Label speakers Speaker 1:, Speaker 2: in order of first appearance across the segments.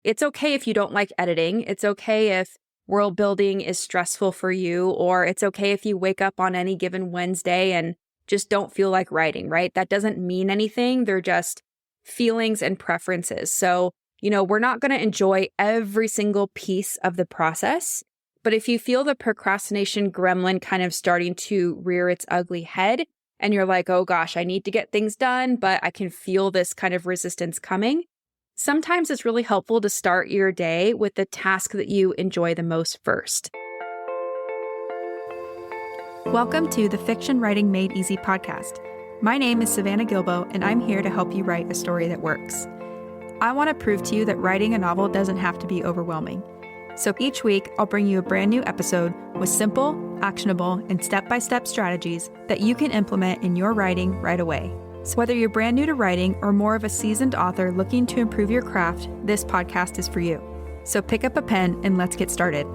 Speaker 1: it's okay if you don't like editing. It's okay if world building is stressful for you, or it's okay if you wake up on any given Wednesday and just don't feel like writing, right? That doesn't mean anything. They're just feelings and preferences. So, we're not going to enjoy every single piece of the process. But if you feel the procrastination gremlin kind of starting to rear its ugly head, and you're like, oh gosh, I need to get things done, but I can feel this kind of resistance coming, sometimes it's really helpful to start your day with the task that you enjoy the most first.
Speaker 2: Welcome to the Fiction Writing Made Easy podcast. My name is Savannah Gilbo, and I'm here to help you write a story that works. I want to prove to you that writing a novel doesn't have to be overwhelming. So each week, I'll bring you a brand new episode with simple, actionable, and step-by-step strategies that you can implement in your writing right away. So whether you're brand new to writing or more of a seasoned author looking to improve your craft, this podcast is for you. So pick up a pen and let's get started.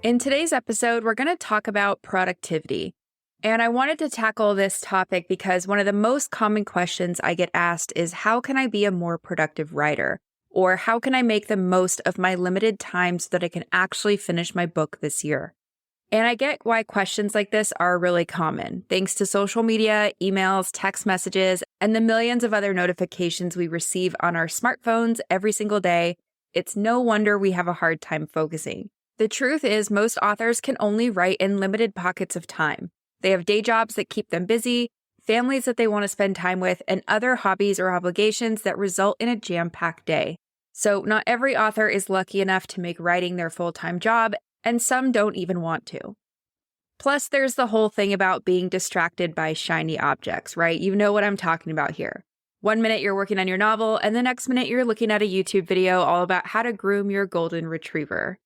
Speaker 1: In today's episode, we're going to talk about productivity. And I wanted to tackle this topic because one of the most common questions I get asked is, how can I be a more productive writer? Or how can I make the most of my limited time so that I can actually finish my book this year? And I get why questions like this are really common. Thanks to social media, emails, text messages, and the millions of other notifications we receive on our smartphones every single day, it's no wonder we have a hard time focusing. The truth is, most authors can only write in limited pockets of time. They have day jobs that keep them busy, families that they want to spend time with, and other hobbies or obligations that result in a jam-packed day. So not every author is lucky enough to make writing their full-time job, and some don't even want to. Plus, there's the whole thing about being distracted by shiny objects, right? You know what I'm talking about here. 1 minute you're working on your novel, and the next minute you're looking at a YouTube video all about how to groom your golden retriever.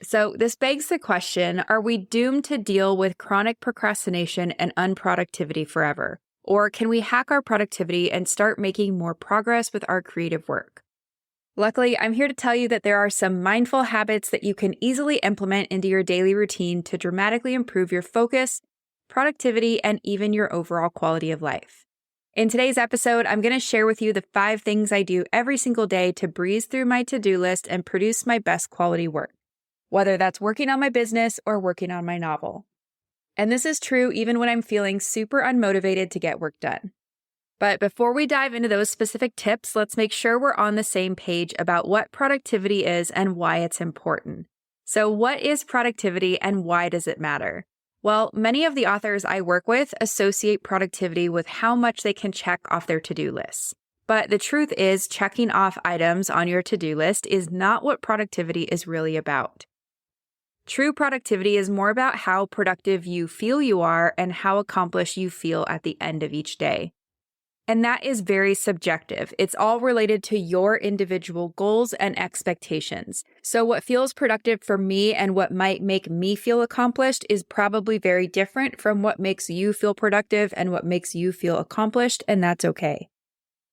Speaker 1: So this begs the question, are we doomed to deal with chronic procrastination and unproductivity forever? Or can we hack our productivity and start making more progress with our creative work? Luckily, I'm here to tell you that there are some mindful habits that you can easily implement into your daily routine to dramatically improve your focus, productivity, and even your overall quality of life. In today's episode, I'm going to share with you the 5 things I do every single day to breeze through my to-do list and produce my best quality work, whether that's working on my business or working on my novel. And this is true even when I'm feeling super unmotivated to get work done. But before we dive into those specific tips, let's make sure we're on the same page about what productivity is and why it's important. So what is productivity and why does it matter? Well, many of the authors I work with associate productivity with how much they can check off their to-do lists. But the truth is, checking off items on your to-do list is not what productivity is really about. True productivity is more about how productive you feel you are and how accomplished you feel at the end of each day. And that is very subjective. It's all related to your individual goals and expectations. So what feels productive for me and what might make me feel accomplished is probably very different from what makes you feel productive and what makes you feel accomplished, and that's okay.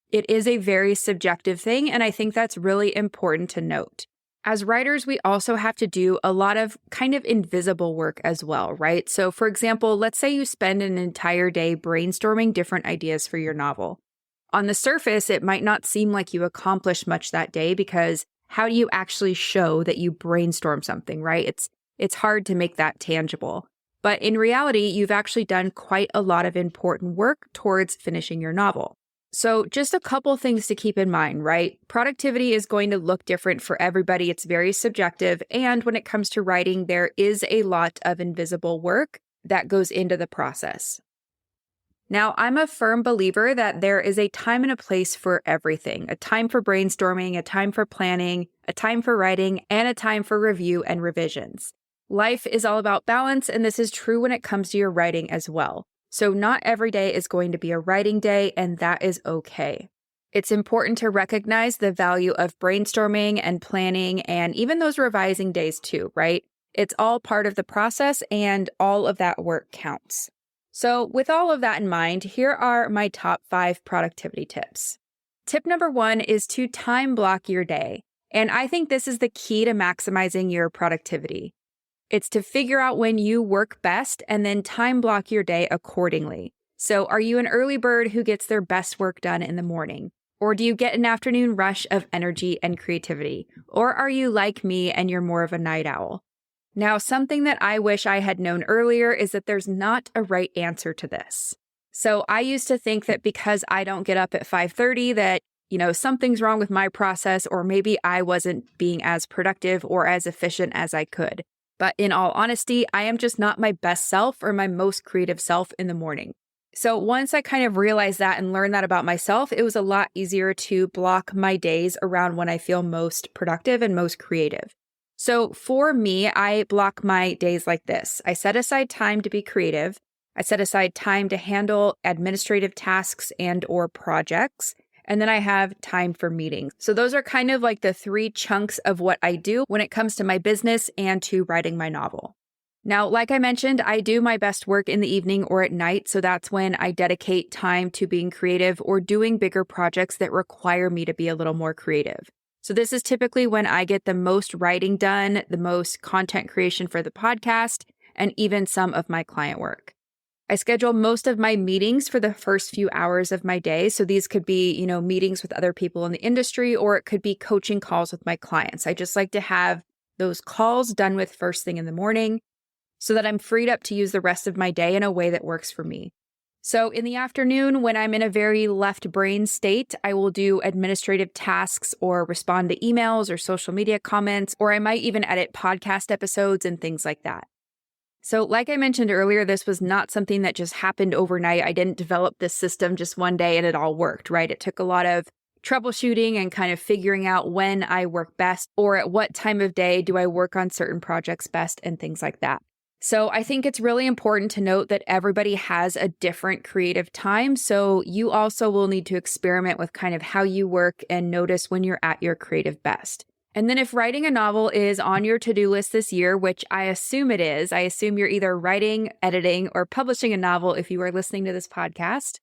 Speaker 1: It is a very subjective thing, and I think that's really important to note. As writers, we also have to do a lot of kind of invisible work as well, right? So for example, let's say you spend an entire day brainstorming different ideas for your novel. On the surface, it might not seem like you accomplished much that day because how do you actually show that you brainstorm something, right? It's hard to make that tangible. But in reality, you've actually done quite a lot of important work towards finishing your novel. So just a couple things to keep in mind, right? Productivity is going to look different for everybody. It's very subjective. And when it comes to writing, there is a lot of invisible work that goes into the process. Now, I'm a firm believer that there is a time and a place for everything. A time for brainstorming, a time for planning, a time for writing, and a time for review and revisions. Life is all about balance, and this is true when it comes to your writing as well. So not every day is going to be a writing day, and that is okay. It's important to recognize the value of brainstorming and planning and even those revising days too, right? It's all part of the process and all of that work counts. So with all of that in mind, here are my top 5 productivity tips. Tip number 1 is to time block your day. And I think this is the key to maximizing your productivity. It's to figure out when you work best and then time block your day accordingly. So are you an early bird who gets their best work done in the morning? Or do you get an afternoon rush of energy and creativity? Or are you like me and you're more of a night owl? Now, something that I wish I had known earlier is that there's not a right answer to this. So I used to think that because I don't get up at 5:30 that, something's wrong with my process, or maybe I wasn't being as productive or as efficient as I could. But in all honesty, I am just not my best self or my most creative self in the morning. So once I kind of realized that and learned that about myself, it was a lot easier to block my days around when I feel most productive and most creative. So for me, I block my days like this. I set aside time to be creative. I set aside time to handle administrative tasks and or projects. And then I have time for meetings. So those are kind of like the 3 chunks of what I do when it comes to my business and to writing my novel. Now, like I mentioned, I do my best work in the evening or at night. So that's when I dedicate time to being creative or doing bigger projects that require me to be a little more creative. So this is typically when I get the most writing done, the most content creation for the podcast, and even some of my client work. I schedule most of my meetings for the first few hours of my day. So these could be, meetings with other people in the industry, or it could be coaching calls with my clients. I just like to have those calls done with first thing in the morning so that I'm freed up to use the rest of my day in a way that works for me. So in the afternoon, when I'm in a very left brain state, I will do administrative tasks or respond to emails or social media comments, or I might even edit podcast episodes and things like that. So like I mentioned earlier, this was not something that just happened overnight. I didn't develop this system just one day and it all worked, right? It took a lot of troubleshooting and kind of figuring out when I work best or at what time of day do I work on certain projects best and things like that. So I think it's really important to note that everybody has a different creative time. So you also will need to experiment with kind of how you work and notice when you're at your creative best. And then if writing a novel is on your to-do list this year, which I assume it is, I assume you're either writing, editing, or publishing a novel if you are listening to this podcast,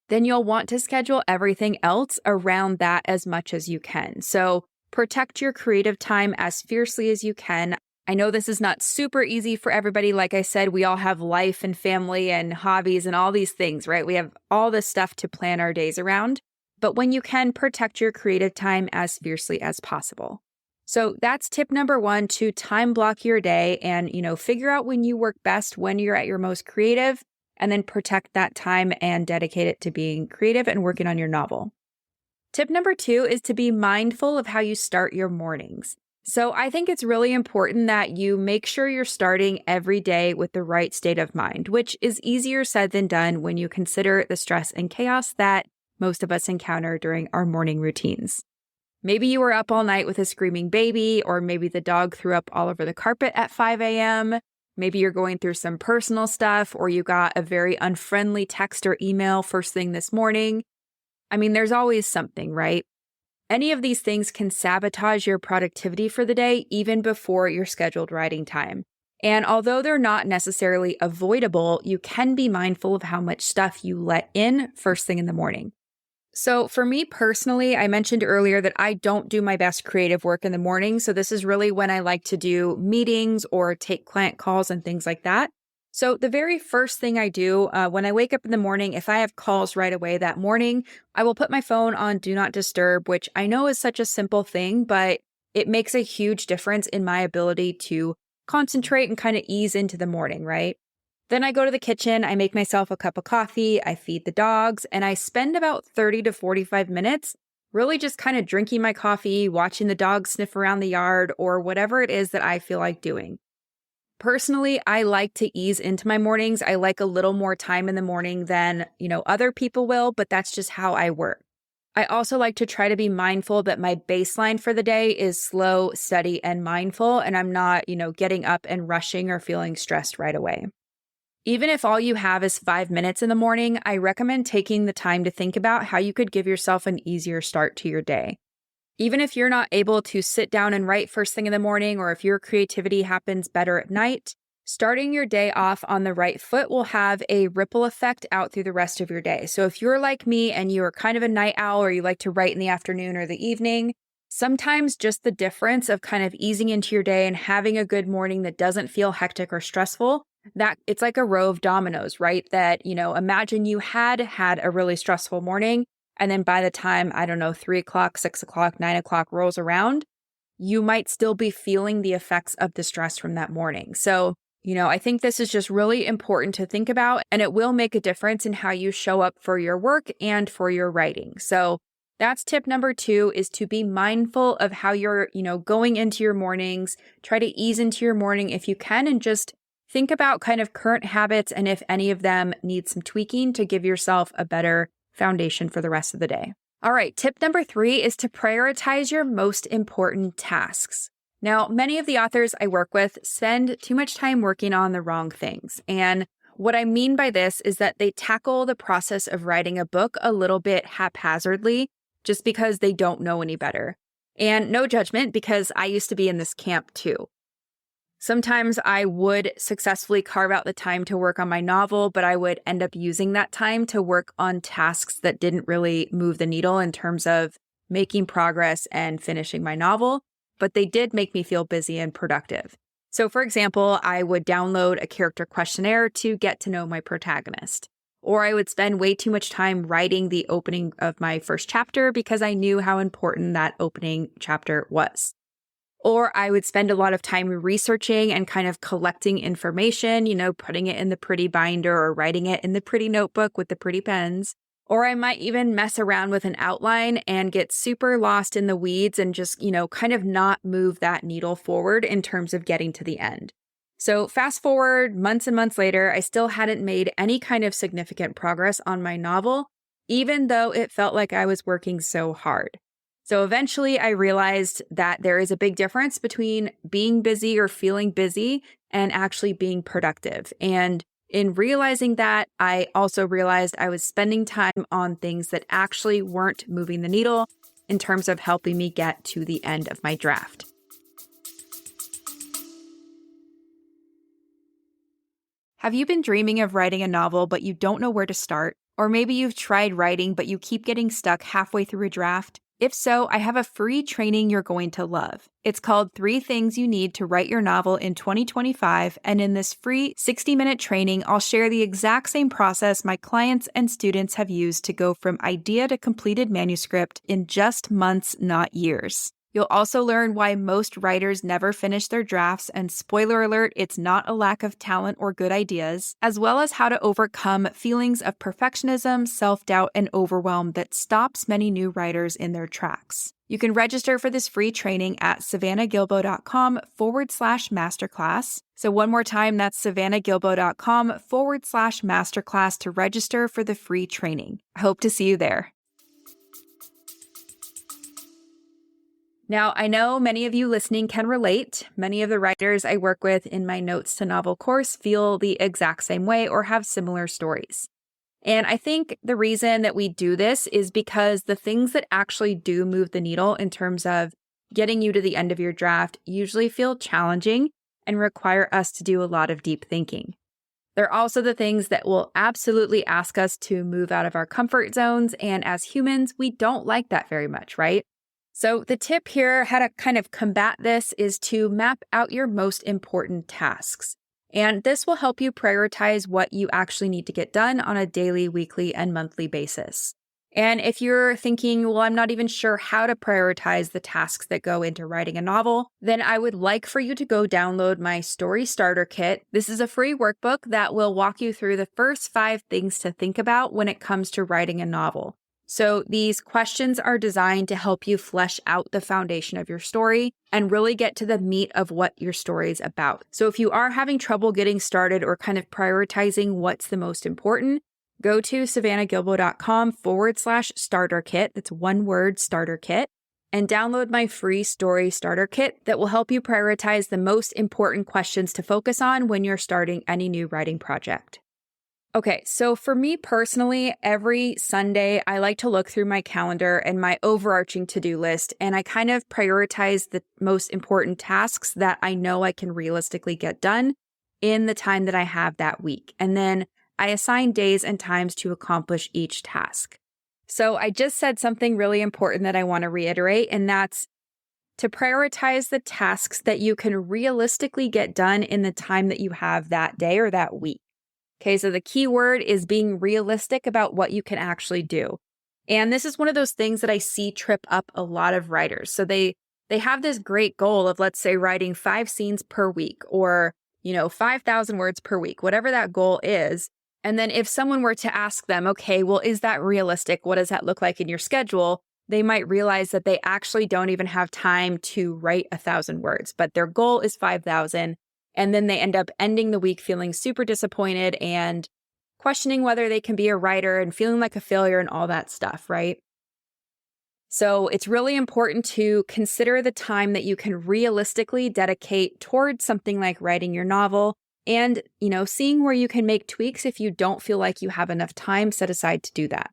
Speaker 1: then you'll want to schedule everything else around that as much as you can. So protect your creative time as fiercely as you can. I know this is not super easy for everybody. Like I said, we all have life and family and hobbies and all these things, right? We have all this stuff to plan our days around. But when you can, protect your creative time as fiercely as possible. So that's tip number 1, to time block your day and, figure out when you work best, when you're at your most creative, and then protect that time and dedicate it to being creative and working on your novel. Tip number 2 is to be mindful of how you start your mornings. So I think it's really important that you make sure you're starting every day with the right state of mind, which is easier said than done when you consider the stress and chaos that most of us encounter during our morning routines. Maybe you were up all night with a screaming baby, or maybe the dog threw up all over the carpet at 5 a.m. Maybe you're going through some personal stuff, or you got a very unfriendly text or email first thing this morning. I mean, there's always something, right? Any of these things can sabotage your productivity for the day, even before your scheduled writing time. And although they're not necessarily avoidable, you can be mindful of how much stuff you let in first thing in the morning. So for me personally, I mentioned earlier that I don't do my best creative work in the morning. So this is really when I like to do meetings or take client calls and things like that. So the very first thing I do when I wake up in the morning, if I have calls right away that morning, I will put my phone on Do Not Disturb, which I know is such a simple thing, but it makes a huge difference in my ability to concentrate and kind of ease into the morning, right? Then I go to the kitchen, I make myself a cup of coffee, I feed the dogs, and I spend about 30 to 45 minutes really just kind of drinking my coffee, watching the dogs sniff around the yard, or whatever it is that I feel like doing. Personally, I like to ease into my mornings. I like a little more time in the morning than, other people will, but that's just how I work. I also like to try to be mindful that my baseline for the day is slow, steady, and mindful, and I'm not, getting up and rushing or feeling stressed right away. Even if all you have is 5 minutes in the morning, I recommend taking the time to think about how you could give yourself an easier start to your day. Even if you're not able to sit down and write first thing in the morning, or if your creativity happens better at night, starting your day off on the right foot will have a ripple effect out through the rest of your day. So if you're like me and you're kind of a night owl, or you like to write in the afternoon or the evening, sometimes just the difference of kind of easing into your day and having a good morning that doesn't feel hectic or stressful, that it's like a row of dominoes, right? That, imagine you had a really stressful morning, And then by the time, 3 o'clock, 6 o'clock, 9 o'clock rolls around, you might still be feeling the effects of the stress from that morning. So, I think this is just really important to think about, and it will make a difference in how you show up for your work and for your writing. So that's tip number 2, is to be mindful of how you're, going into your mornings. Try to ease into your morning if you can, and just think about kind of current habits and if any of them need some tweaking to give yourself a better foundation for the rest of the day. All right, tip number 3 is to prioritize your most important tasks. Now, many of the authors I work with spend too much time working on the wrong things. And what I mean by this is that they tackle the process of writing a book a little bit haphazardly just because they don't know any better. And no judgment, because I used to be in this camp too. Sometimes I would successfully carve out the time to work on my novel, but I would end up using that time to work on tasks that didn't really move the needle in terms of making progress and finishing my novel, but they did make me feel busy and productive. So for example, I would download a character questionnaire to get to know my protagonist, or I would spend way too much time writing the opening of my first chapter because I knew how important that opening chapter was. Or I would spend a lot of time researching and kind of collecting information, putting it in the pretty binder or writing it in the pretty notebook with the pretty pens. Or I might even mess around with an outline and get super lost in the weeds and just, kind of not move that needle forward in terms of getting to the end. So fast forward months and months later, I still hadn't made any kind of significant progress on my novel, even though it felt like I was working so hard. So eventually I realized that there is a big difference between being busy or feeling busy and actually being productive. And in realizing that, I also realized I was spending time on things that actually weren't moving the needle in terms of helping me get to the end of my draft. Have you been dreaming of writing a novel, but you don't know where to start? Or maybe you've tried writing, but you keep getting stuck halfway through a draft? If so, I have a free training you're going to love. It's called 3 Things You Need to Write Your Novel in 2025, and in this free 60-minute training, I'll share the exact same process my clients and students have used to go from idea to completed manuscript in just months, not years. You'll also learn why most writers never finish their drafts, and spoiler alert, it's not a lack of talent or good ideas, as well as how to overcome feelings of perfectionism, self-doubt, and overwhelm that stops many new writers in their tracks. You can register for this free training at savannahgilbo.com/masterclass. So one more time, that's savannahgilbo.com/masterclass to register for the free training. I hope to see you there. Now, I know many of you listening can relate. Many of the writers I work with in my Notes to Novel course feel the exact same way or have similar stories. And I think the reason that we do this is because the things that actually do move the needle in terms of getting you to the end of your draft usually feel challenging and require us to do a lot of deep thinking. They're also the things that will absolutely ask us to move out of our comfort zones. And as humans, we don't like that very much, right? So the tip here, how to kind of combat this, is to map out your most important tasks. And this will help you prioritize what you actually need to get done on a daily, weekly, and monthly basis. And if you're thinking, well, I'm not even sure how to prioritize the tasks that go into writing a novel, then I would like for you to go download my Story Starter Kit. This is a free workbook that will walk you through the first 5 things to think about when it comes to writing a novel. So these questions are designed to help you flesh out the foundation of your story and really get to the meat of what your story is about. So if you are having trouble getting started or kind of prioritizing what's the most important, go to savannahgilbo.com/starter kit. That's one word, starter kit, and download my free story starter kit that will help you prioritize the most important questions to focus on when you're starting any new writing project. Okay, so for me personally, every Sunday, I like to look through my calendar and my overarching to-do list, and I kind of prioritize the most important tasks that I know I can realistically get done in the time that I have that week. And then I assign days and times to accomplish each task. So I just said something really important that I want to reiterate, and that's to prioritize the tasks that you can realistically get done in the time that you have that day or that week. Okay, so the key word is being realistic about what you can actually do. And this is one of those things that I see trip up a lot of writers. So they have this great goal of, let's say, writing 5 scenes per week or, 5,000 words per week, whatever that goal is. And then if someone were to ask them, okay, well, is that realistic? What does that look like in your schedule? They might realize that they actually don't even have time to write 1,000 words, but their goal is 5,000. And then they end up ending the week feeling super disappointed and questioning whether they can be a writer and feeling like a failure and all that stuff, right? So it's really important to consider the time that you can realistically dedicate towards something like writing your novel and, seeing where you can make tweaks if you don't feel like you have enough time set aside to do that.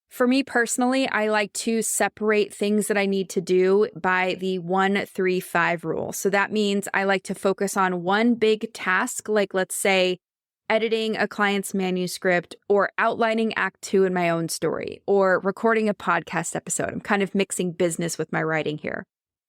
Speaker 1: For me personally, I like to separate things that I need to do by the 1-3-5 rule. So that means I like to focus on one big task, like let's say editing a client's manuscript or outlining Act 2 in my own story or recording a podcast episode. I'm kind of mixing business with my writing here.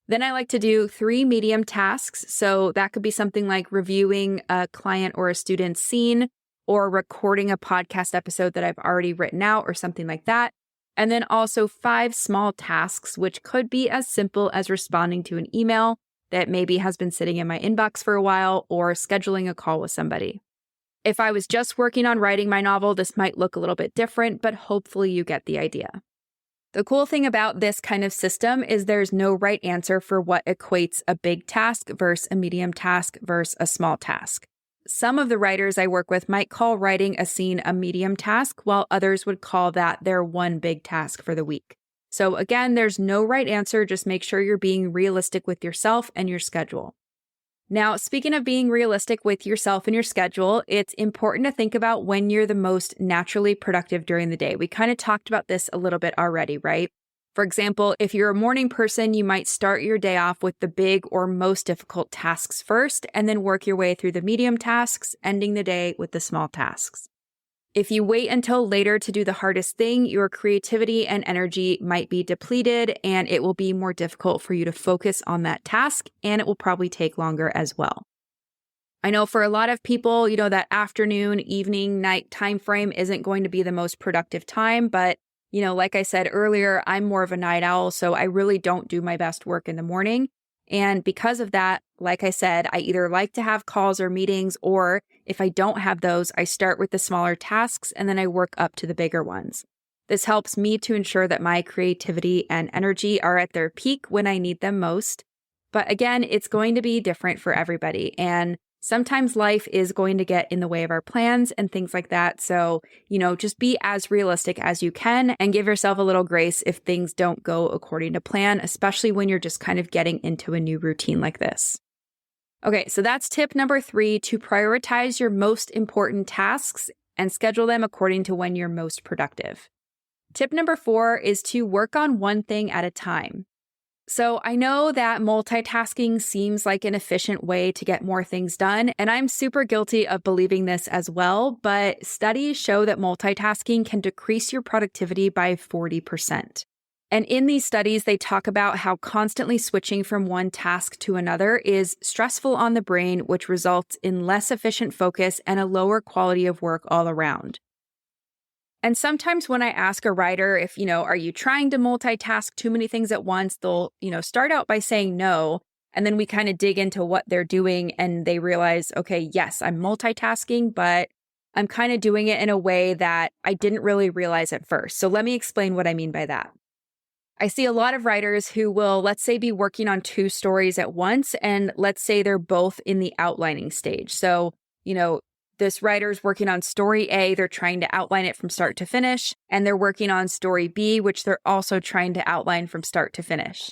Speaker 1: Then I like to do 3 medium tasks. So that could be something like reviewing a client or a student's scene or recording a podcast episode that I've already written out or something like that. And then also 5 small tasks, which could be as simple as responding to an email that maybe has been sitting in my inbox for a while or scheduling a call with somebody. If I was just working on writing my novel, this might look a little bit different, but hopefully you get the idea. The cool thing about this kind of system is there's no right answer for what equates a big task versus a medium task versus a small task. Some of the writers I work with might call writing a scene a medium task, while others would call that their one big task for the week. So again, there's no right answer. Just make sure you're being realistic with yourself and your schedule. Now, speaking of being realistic with yourself and your schedule, it's important to think about when you're the most naturally productive during the day. We kind of talked about this a little bit already, right? For example, if you're a morning person, you might start your day off with the big or most difficult tasks first, and then work your way through the medium tasks, ending the day with the small tasks. If you wait until later to do the hardest thing, your creativity and energy might be depleted, and it will be more difficult for you to focus on that task, and it will probably take longer as well. I know for a lot of people, that afternoon, evening, night time frame isn't going to be the most productive time, but like I said earlier, I'm more of a night owl, so I really don't do my best work in the morning. And because of that, like I said, I either like to have calls or meetings, or if I don't have those, I start with the smaller tasks and then I work up to the bigger ones. This helps me to ensure that my creativity and energy are at their peak when I need them most. But again, it's going to be different for everybody. And sometimes life is going to get in the way of our plans and things like that. So, just be as realistic as you can and give yourself a little grace if things don't go according to plan, especially when you're just kind of getting into a new routine like this. Okay, so that's tip number 3, to prioritize your most important tasks and schedule them according to when you're most productive. Tip number 4 is to work on one thing at a time. So I know that multitasking seems like an efficient way to get more things done, and I'm super guilty of believing this as well, but studies show that multitasking can decrease your productivity by 40%. And in these studies, they talk about how constantly switching from one task to another is stressful on the brain, which results in less efficient focus and a lower quality of work all around. And sometimes when I ask a writer if, are you trying to multitask too many things at once, they'll, start out by saying no. And then we kind of dig into what they're doing and they realize, okay, yes, I'm multitasking, but I'm kind of doing it in a way that I didn't really realize at first. So let me explain what I mean by that. I see a lot of writers who will, let's say, be working on 2 stories at once, and let's say they're both in the outlining stage. So, this writer's working on story A, they're trying to outline it from start to finish, and they're working on story B, which they're also trying to outline from start to finish.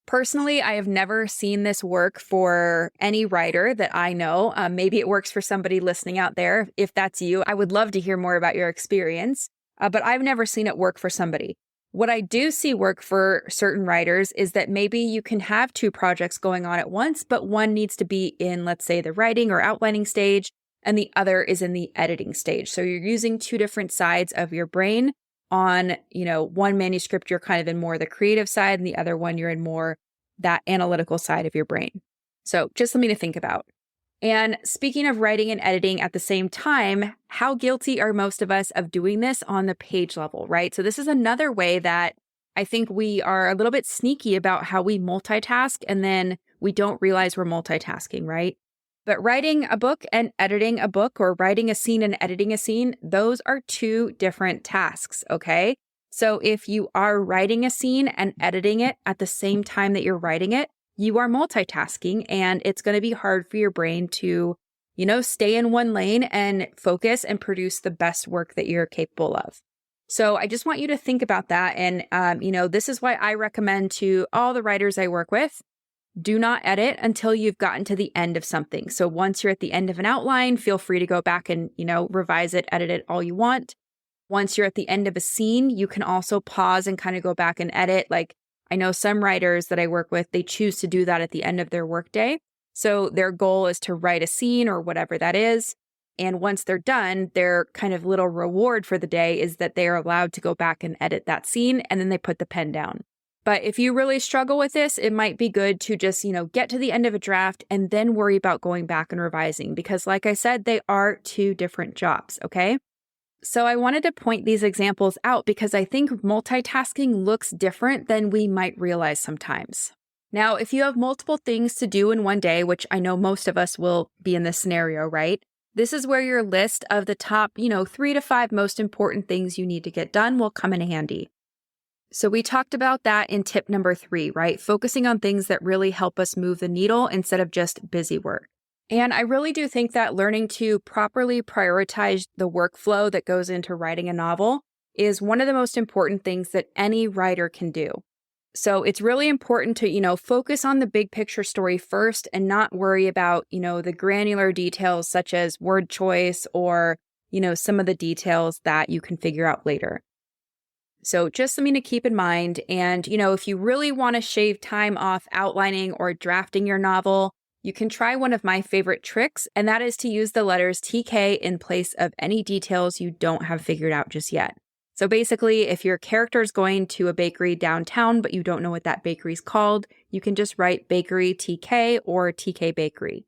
Speaker 1: Personally, I have never seen this work for any writer that I know. Maybe it works for somebody listening out there. If that's you, I would love to hear more about your experience, but I've never seen it work for somebody. What I do see work for certain writers is that maybe you can have 2 projects going on at once, but one needs to be in, let's say, the writing or outlining stage, and the other is in the editing stage. So you're using 2 different sides of your brain. On, one manuscript, you're kind of in more the creative side, and the other one, you're in more that analytical side of your brain. So just something to think about. And speaking of writing and editing at the same time, how guilty are most of us of doing this on the page level, right? So this is another way that I think we are a little bit sneaky about how we multitask, and then we don't realize we're multitasking, right? But writing a book and editing a book, or writing a scene and editing a scene, those are two different tasks, okay? So if you are writing a scene and editing it at the same time that you're writing it, you are multitasking, and it's going to be hard for your brain to, stay in one lane and focus and produce the best work that you're capable of. So I just want you to think about that. And, this is why I recommend to all the writers I work with, do not edit until you've gotten to the end of something. So once you're at the end of an outline, feel free to go back and, revise it, edit it all you want. Once you're at the end of a scene, you can also pause and kind of go back and edit. Like, I know some writers that I work with, they choose to do that at the end of their workday. So their goal is to write a scene or whatever that is. And once they're done, their kind of little reward for the day is that they are allowed to go back and edit that scene, and then they put the pen down. But if you really struggle with this, it might be good to just, get to the end of a draft and then worry about going back and revising, because like I said, they are two different jobs, okay? So I wanted to point these examples out because I think multitasking looks different than we might realize sometimes. Now, if you have multiple things to do in one day, which I know most of us will be in this scenario, right? This is where your list of the top, 3 to 5 most important things you need to get done will come in handy. So we talked about that in tip number 3, right? Focusing on things that really help us move the needle instead of just busy work. And I really do think that learning to properly prioritize the workflow that goes into writing a novel is one of the most important things that any writer can do. So it's really important to, focus on the big picture story first and not worry about, the granular details such as word choice or, some of the details that you can figure out later. So just something to keep in mind. And, if you really want to shave time off outlining or drafting your novel, you can try one of my favorite tricks, and that is to use the letters TK in place of any details you don't have figured out just yet. So basically, if your character is going to a bakery downtown, but you don't know what that bakery is called, you can just write bakery TK or TK bakery.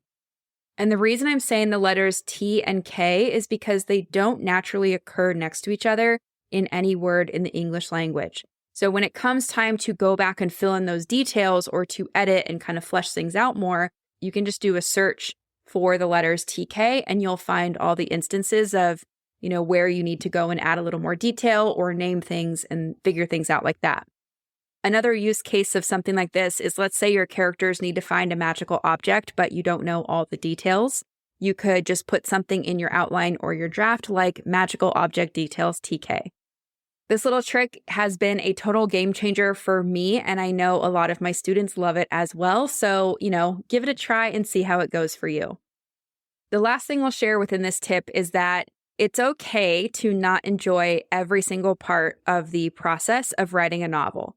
Speaker 1: And the reason I'm saying the letters T and K is because they don't naturally occur next to each other in any word in the English language. So when it comes time to go back and fill in those details or to edit and kind of flesh things out more, you can just do a search for the letters TK and you'll find all the instances of, where you need to go and add a little more detail or name things and figure things out like that. Another use case of something like this is, let's say your characters need to find a magical object, but you don't know all the details. You could just put something in your outline or your draft like magical object details TK. This little trick has been a total game changer for me, and I know a lot of my students love it as well. So, give it a try and see how it goes for you. The last thing I'll share within this tip is that it's okay to not enjoy every single part of the process of writing a novel.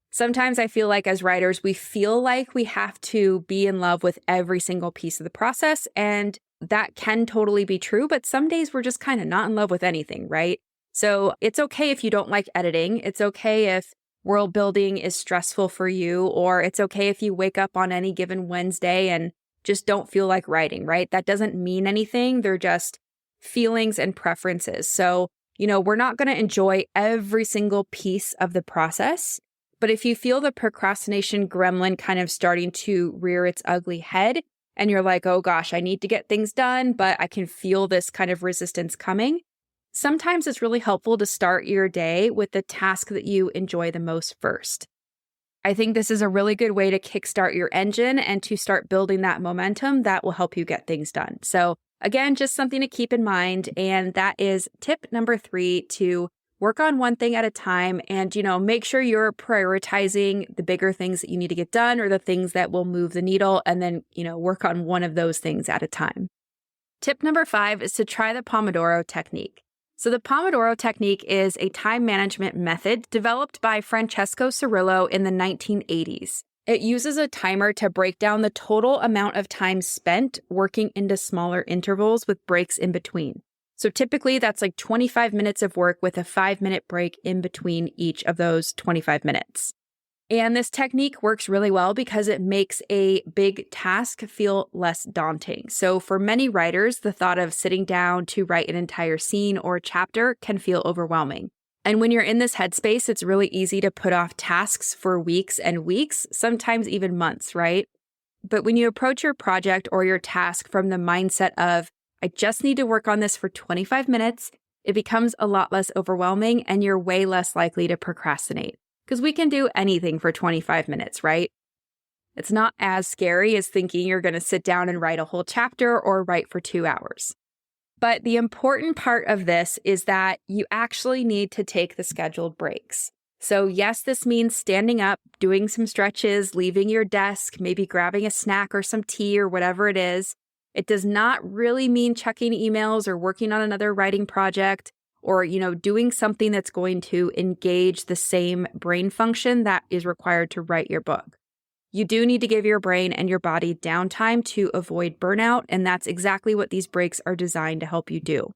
Speaker 1: Sometimes I feel like as writers, we feel like we have to be in love with every single piece of the process, and that can totally be true, but some days we're just kind of not in love with anything, right? So it's okay if you don't like editing. It's okay if world building is stressful for you, or it's okay if you wake up on any given Wednesday and just don't feel like writing, right? That doesn't mean anything. They're just feelings and preferences. So, we're not going to enjoy every single piece of the process. But if you feel the procrastination gremlin kind of starting to rear its ugly head, and you're like, oh gosh, I need to get things done, but I can feel this kind of resistance coming, sometimes it's really helpful to start your day with the task that you enjoy the most first. I think this is a really good way to kickstart your engine and to start building that momentum that will help you get things done. So again, just something to keep in mind. And that is tip number 3, to work on one thing at a time and, make sure you're prioritizing the bigger things that you need to get done or the things that will move the needle, and then, work on one of those things at a time. Tip number 5 is to try the Pomodoro technique. So the Pomodoro technique is a time management method developed by Francesco Cirillo in the 1980s. It uses a timer to break down the total amount of time spent working into smaller intervals with breaks in between. So typically that's like 25 minutes of work with a 5-minute break in between each of those 25 minutes. And this technique works really well because it makes a big task feel less daunting. So for many writers, the thought of sitting down to write an entire scene or chapter can feel overwhelming. And when you're in this headspace, it's really easy to put off tasks for weeks and weeks, sometimes even months, right? But when you approach your project or your task from the mindset of, I just need to work on this for 25 minutes, it becomes a lot less overwhelming and you're way less likely to procrastinate. Because we can do anything for 25 minutes, right? It's not as scary as thinking you're going to sit down and write a whole chapter or write for 2 hours. But the important part of this is that you actually need to take the scheduled breaks. So yes, this means standing up, doing some stretches, leaving your desk, maybe grabbing a snack or some tea or whatever it is. It does not really mean checking emails or working on another writing project or, doing something that's going to engage the same brain function that is required to write your book. You do need to give your brain and your body downtime to avoid burnout, and that's exactly what these breaks are designed to help you do.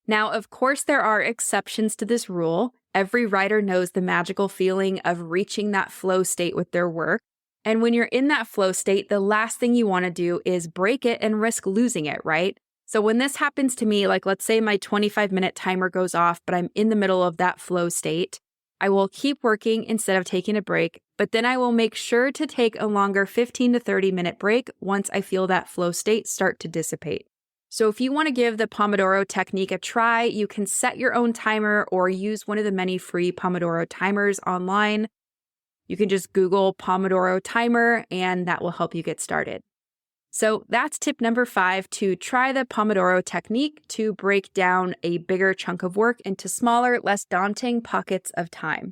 Speaker 1: Now, of course, there are exceptions to this rule. Every writer knows the magical feeling of reaching that flow state with their work. And when you're in that flow state, the last thing you want to do is break it and risk losing it, right? So when this happens to me, like let's say my 25-minute timer goes off, but I'm in the middle of that flow state, I will keep working instead of taking a break, but then I will make sure to take a longer 15 to 30-minute break once I feel that flow state start to dissipate. So if you want to give the Pomodoro technique a try, you can set your own timer or use one of the many free Pomodoro timers online. You can just Google Pomodoro timer and that will help you get started. So that's tip number 5, to try the Pomodoro technique to break down a bigger chunk of work into smaller, less daunting pockets of time.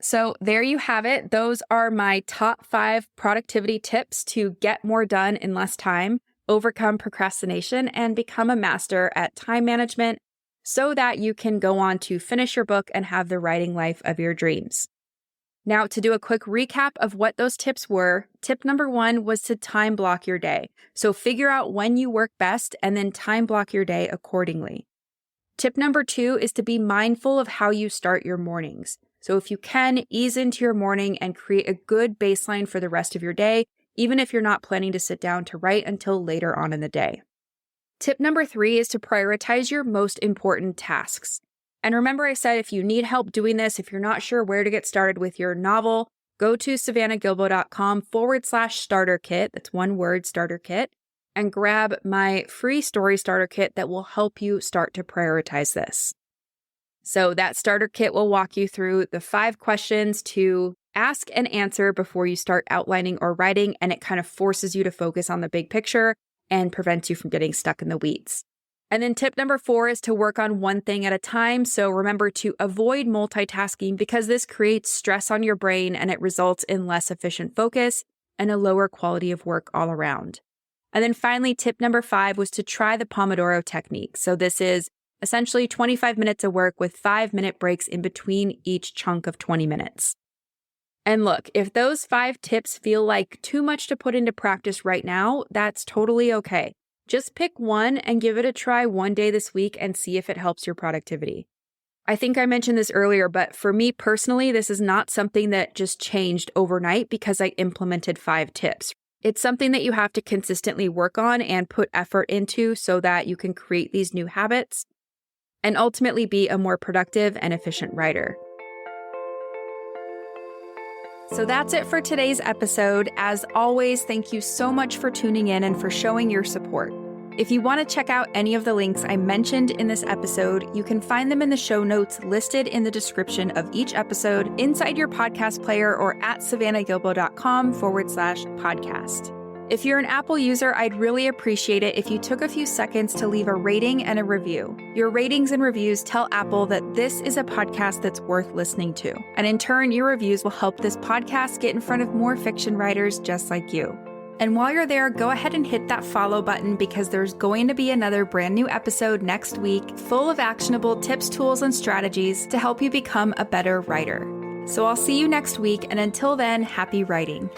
Speaker 1: So there you have it. Those are my top 5 productivity tips to get more done in less time, overcome procrastination, and become a master at time management so that you can go on to finish your book and have the writing life of your dreams. Now, to do a quick recap of what those tips were, tip number 1 was to time block your day. So figure out when you work best and then time block your day accordingly. Tip number 2 is to be mindful of how you start your mornings. So if you can, ease into your morning and create a good baseline for the rest of your day, even if you're not planning to sit down to write until later on in the day. Tip number 3 is to prioritize your most important tasks. And remember, I said if you need help doing this, if you're not sure where to get started with your novel, go to savannahgilbo.com/starter kit. That's one word, starter kit, and grab my free story starter kit that will help you start to prioritize this. So that starter kit will walk you through the 5 questions to ask and answer before you start outlining or writing, and it kind of forces you to focus on the big picture and prevents you from getting stuck in the weeds. And then tip number 4 is to work on one thing at a time. So remember to avoid multitasking because this creates stress on your brain and it results in less efficient focus and a lower quality of work all around. And then finally, tip number 5 was to try the Pomodoro technique. So this is essentially 25 minutes of work with 5-minute breaks in between each chunk of 20 minutes. And look, if those 5 tips feel like too much to put into practice right now, that's totally okay. Just pick one and give it a try one day this week and see if it helps your productivity. I think I mentioned this earlier, but for me personally, this is not something that just changed overnight because I implemented 5 tips. It's something that you have to consistently work on and put effort into so that you can create these new habits and ultimately be a more productive and efficient writer. So that's it for today's episode. As always, thank you so much for tuning in and for showing your support. If you want to check out any of the links I mentioned in this episode, you can find them in the show notes listed in the description of each episode inside your podcast player or at savannahgilbo.com/podcast. If you're an Apple user, I'd really appreciate it if you took a few seconds to leave a rating and a review. Your ratings and reviews tell Apple that this is a podcast that's worth listening to. And in turn, your reviews will help this podcast get in front of more fiction writers just like you. And while you're there, go ahead and hit that follow button because there's going to be another brand new episode next week full of actionable tips, tools, and strategies to help you become a better writer. So I'll see you next week, and until then, happy writing.